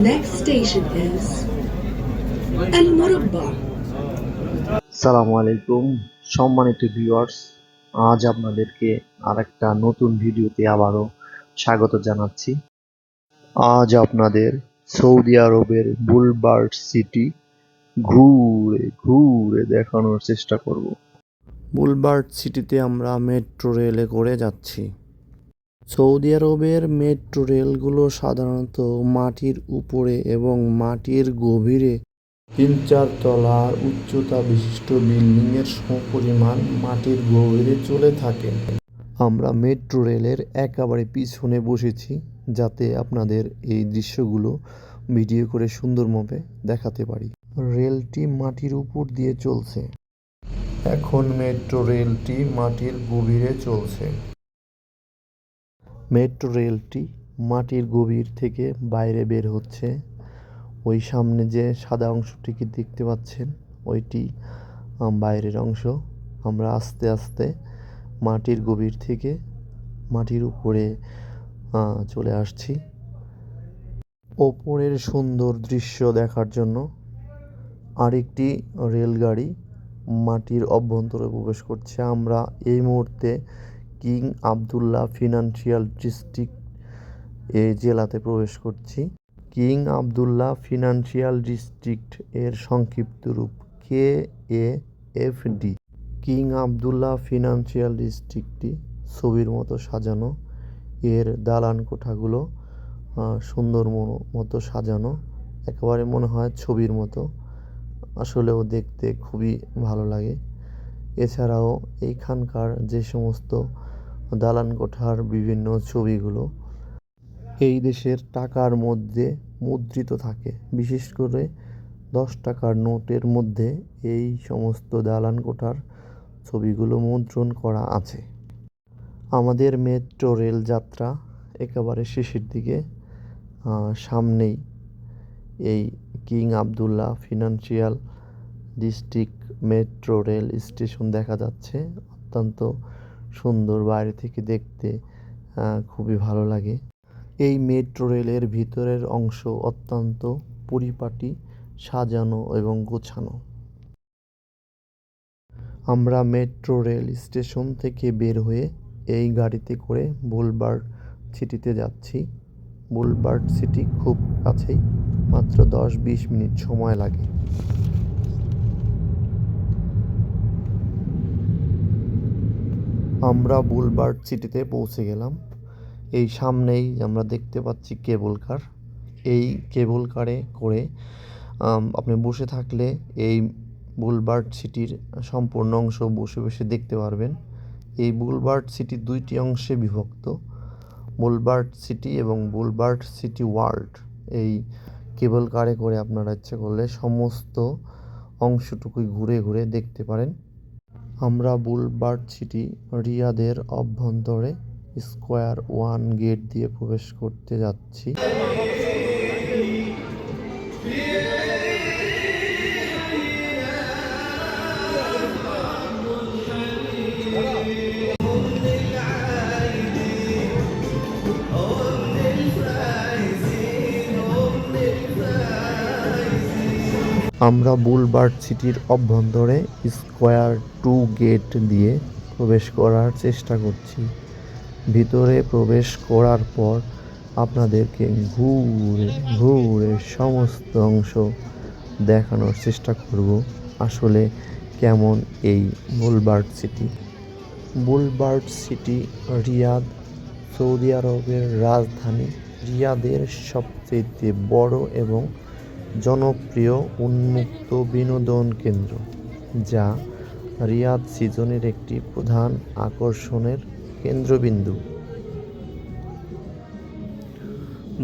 Next station is Al Murabba. সালামু আলাইকুম সম্মানিত ভিউয়ার্স, আজ আপনাদেরকে আরেকটা নতুন ভিডিওতে আবারও স্বাগত জানাচ্ছি। আজ আপনাদের সৌদি আরবের বুলবার্ড সিটি ঘুরে ঘুরে দেখানোর চেষ্টা করব। বুলবার্ড সিটিতে আমরা মেট্রো রেলে করে যাচ্ছি। সৌদি আরবের মেট্রো রেলগুলো সাধারণত মাটির উপরে এবং মাটির গভীরে 3-4 তলার উচ্চতা বিশিষ্ট বিল্ডিংয়ের সমপরিমাণ মাটির গভীরে চলে থাকে। আমরা মেট্রো রেলের একেবারে পিছনে বসেছি যাতে আপনাদের এই দৃশ্যগুলো ভিডিও করে সুন্দরভাবে দেখাতে পারি। রেলটি মাটির উপর দিয়ে চলছে। এখন মেট্রো রেলটি মাটির গভীরে চলছে। মেট্রো রেলটি মাটির গভীর থেকে বাইরে বের হচ্ছে। ওই সামনে যে সাদা অংশটিকে দেখতে পাচ্ছেন ওইটি বাইরের অংশ। আমরা আস্তে আস্তে মাটির গভীর থেকে মাটির উপরে চলে আসছি। ওপরের সুন্দর দৃশ্য দেখার জন্য আরেকটি রেলগাড়ি মাটির অভ্যন্তরে প্রবেশ করছে। আমরা এই মুহূর্তে কিং আবদুল্লাহ ফিনান্সিয়াল ডিস্ট্রিক্ট এই জেলাতে প্রবেশ করছি। কিং আবদুল্লাহ ফিনান্সিয়াল ডিস্ট্রিক্ট এর সংক্ষিপ্ত রূপ KAFD। কিং আবদুল্লাহ ফিনান্সিয়াল ডিস্ট্রিক্টটি ছবির মতো সাজানো। এর দালান কোঠাগুলো সুন্দর মতো সাজানো, একেবারে মনে হয় ছবির মতো। আসলেও দেখতে খুবই ভালো লাগে। এছাড়াও এইখানকার যে সমস্ত দালান কোঠার বিভিন্ন ছবিগুলো এই দেশের টাকার মধ্যে মুদ্রিত থাকে। বিশেষ করে 10 টাকার নোটের মধ্যে এই সমস্ত দালান কোঠার ছবিগুলো মুদ্রণ করা আছে। আমাদের মেট্রো রেল যাত্রা একেবারে শেষের দিকে। সামনেই এই King Abdullah financial district metro rail station দেখা যাচ্ছে। অত্যন্ত সুন্দর, বাইরে থেকে দেখতে খুবই ভালো লাগে। এই মেট্রো রেলের ভিতরের অংশ অত্যন্ত পরিপাটি, সাজানো এবং গোছানো। আমরা মেট্রো রেল স্টেশন থেকে বের হয়ে এই গাড়িতে করে বুলবার্ড সিটিতে যাচ্ছি। বুলবার্ড সিটি খুব কাছেই, মাত্র 10-20 মিনিট সময় লাগে। আমরা বুলবার্ড সিটিতে পৌঁছে গেলাম। এই সামনেই আমরা দেখতে পাচ্ছি কেবল কার। এই কেবল কারে করে আপনি বসে থাকলে এই বুলবার্ড সিটির সম্পূর্ণ অংশ বসে বসে দেখতে পারবেন। এই বুলবার্ড সিটি 2টি অংশে বিভক্ত, বুলবার্ড সিটি এবং বুলবার্ড সিটি ওয়ার্ল্ড। এই কেবল কারে করে আপনারা ইচ্ছে করলে সমস্ত অংশটুকুই ঘুরে ঘুরে দেখতে পারেন। আমরা বুলবার্ড সিটি রিয়াদের অভ্যন্তরে স্কোয়ার 1 গেট দিয়ে প্রবেশ করতে যাচ্ছি। আমরা বুলবার্ড সিটির অভ্যন্তরে স্কোয়ার 2 গেট দিয়ে প্রবেশ করার চেষ্টা করছি। ভিতরে প্রবেশ করার পর আপনাদেরকে ঘুরে ঘুরে সমস্ত অংশ দেখানোর চেষ্টা করব আসলে কেমন এই বুলবার্ড সিটি। বুলবার্ড সিটি রিয়াদ, সৌদি আরবের রাজধানী। রিয়াদের সবচেয়ে বড় এবং জনপ্রিয় উন্মুক্ত বিনোদন কেন্দ্র, যা রিয়াদ সিজনের একটি প্রধান আকর্ষণের কেন্দ্রবিন্দু।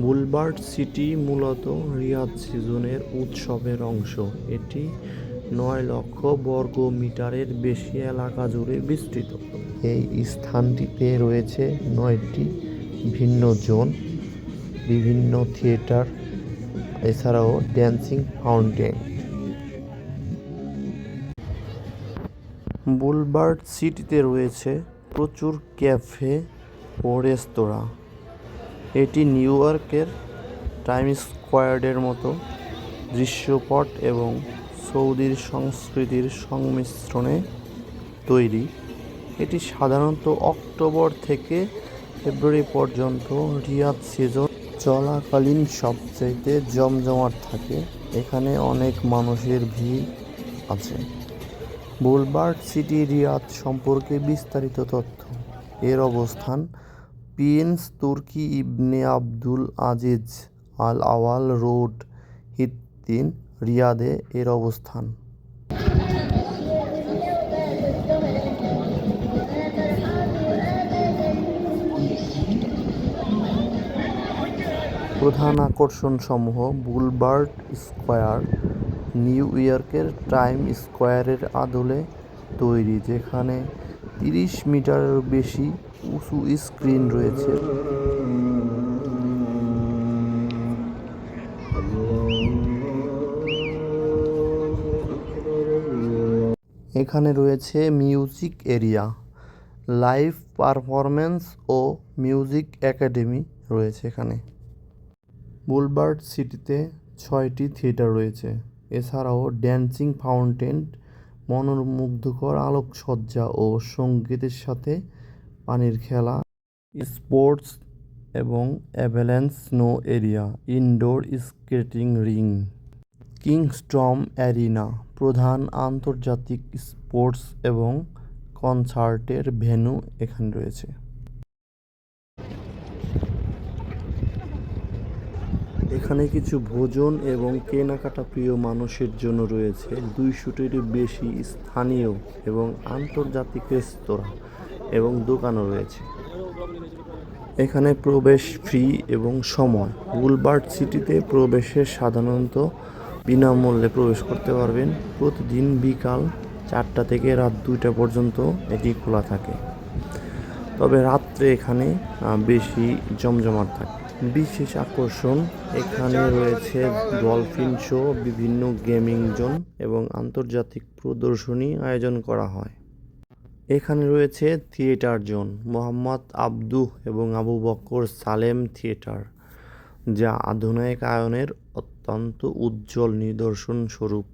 বুলবার্ড সিটি মূলত রিয়াদ সিজনের উৎসবের অংশ। এটি 9 লক্ষ বর্গ মিটারের বেশি এলাকা জুড়ে বিস্তৃত। এই স্থানটিতে রয়েছে 9টি ভিন্ন জোন, বিভিন্ন থিয়েটার, এছাড়াও ড্যান্সিং ফাউন্টেন। বুলবার্ড সিটিতে রয়েছে প্রচুর ক্যাফে ও রেস্তোরাঁ। এটি নিউ ইয়র্কের টাইমস স্কোয়ার স্কোয়ারের মতো দৃশ্যপট এবং সৌদির সংস্কৃতির সংমিশ্রণে তৈরি। এটি সাধারণত অক্টোবর থেকে ফেব্রুয়ারি পর্যন্ত রিয়াদ সিজন চলাকালীন সবচেয়ে জমজমাট থাকে। এখানে অনেক মানুষের ভিড় আছে। বুলভার্ড সিটি রিয়াদ সম্পর্কে বিস্তারিত তথ্য। এর অবস্থান প্রিন্স তুর্কি ইবনে আবদুল আজিজ আল আওয়াল রোড, হিত্তিন, রিয়াদে এর অবস্থান। প্রধান আকর্ষণসমূহ বুলভার্ড স্কোয়ার নিউ ইয়র্কের টাইম স্কোয়ারের আদলে তৈরি, যেখানে 30 মিটারেরও বেশি উঁচু স্ক্রিন রয়েছে। এখানে রয়েছে মিউজিক এরিয়া, লাইভ পারফরম্যান্স ও মিউজিক একাডেমি রয়েছে এখানে। বুলভার্ড সিটিতে 6টি থিয়েটার রয়েছে। এছাড়াও ড্যান্সিং ফাউন্টেন, মনোমুগ্ধকর আলোকসজ্জা ও সঙ্গীতের সাথে পানির খেলা, স্পোর্টস এবং avalanche snow area, indoor skating ring, Kingston arena প্রধান আন্তর্জাতিক স্পোর্টস এবং কনসার্টের ভেন্যু এখানে রয়েছে। এখানে কিছু ভোজন এবং কেনাকাটা প্রিয় মানুষের জন্য রয়েছে 200টিরও বেশি স্থানীয় এবং আন্তর্জাতিক রেস্তোরাঁ এবং দোকানও রয়েছে। এখানে প্রবেশ ফ্রি এবং সময়। বুলভার্ড সিটিতে প্রবেশে সাধারণত বিনামূল্যে প্রবেশ করতে পারবেন। প্রতিদিন বিকাল 4টা থেকে রাত 2টা পর্যন্ত এটি খোলা থাকে, তবে রাত্রে এখানে বেশি জমজমাট থাকে। বিশেষ আকর্ষণ এখানে রয়েছে ডলফিন শো, বিভিন্ন গেমিং জোন এবং আন্তর্জাতিক প্রদর্শনী আয়োজন করা হয়। এখানে রয়েছে থিয়েটার জোন, মোহাম্মদ আবদুহ এবং আবু বকর সালেম থিয়েটার, যা আধুনিকায়নের অত্যন্ত উজ্জ্বল নিদর্শন স্বরূপ।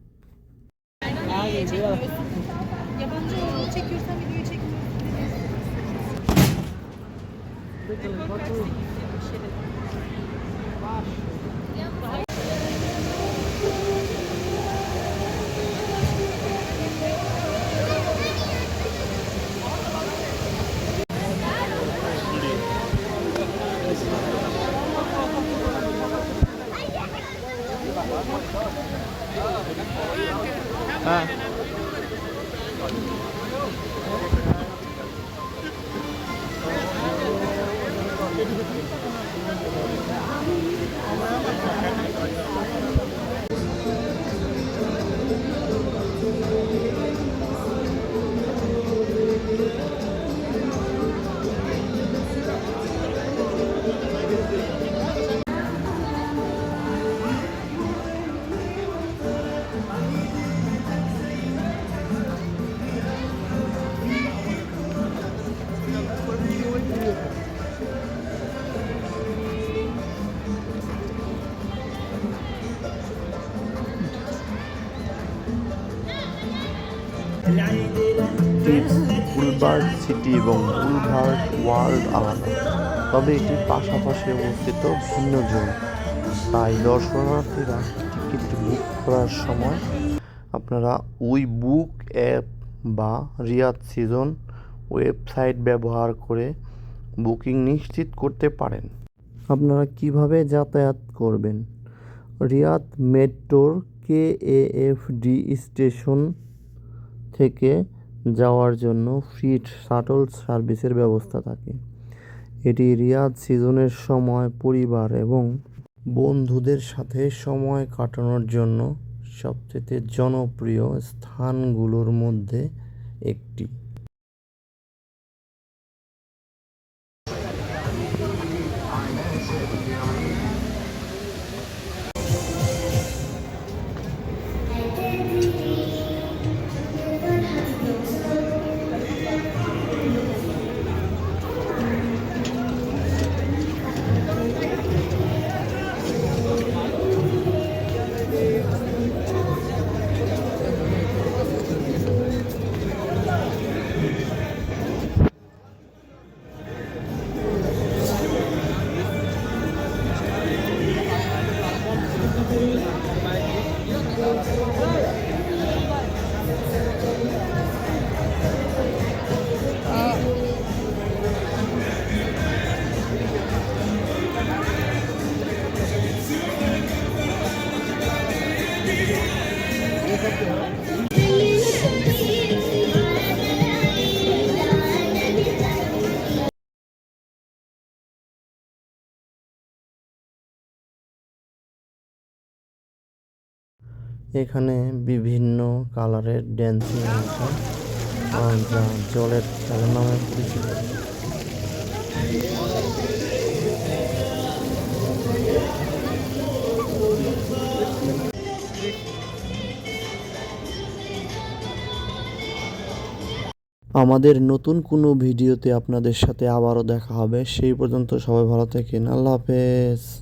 বুলভার্ড সিটি এবং বুলভার্ড ওয়ার্ল্ড আলাদা, তবে এটি পাশাপাশি অবস্থিত ভিন্ন জোন। তাই দর্শনার্থীরা টিকিট বুক করার সময় আপনারা উই বুক অ্যাপ বা রিয়াদ সিজন ওয়েবসাইট ব্যবহার করে বুকিং নিশ্চিত করতে পারেন। আপনারা কিভাবে যাতায়াত করবেন? রিয়াদ মেট্রোর KAFD স্টেশন থেকে যাওয়ার জন্য ফ্রি শাটল সার্ভিসের ব্যবস্থা থাকে। এটি রিয়াদ সিজনের সময় পরিবার এবং বন্ধুদের সাথে সময় কাটানোর জন্য সবচেয়ে জনপ্রিয় স্থানগুলোর মধ্যে একটি। এখানে বিভিন্ন কালারের ড্যান্সিং আছে, যা জলের খেলা নামে পরিচিত। আমাদের নতুন কোনো ভিডিওতে আপনাদের সাথে আবারও দেখা হবে। সেই পর্যন্ত সবাই ভালো থাকেন। আল্লাহ হাফেজ।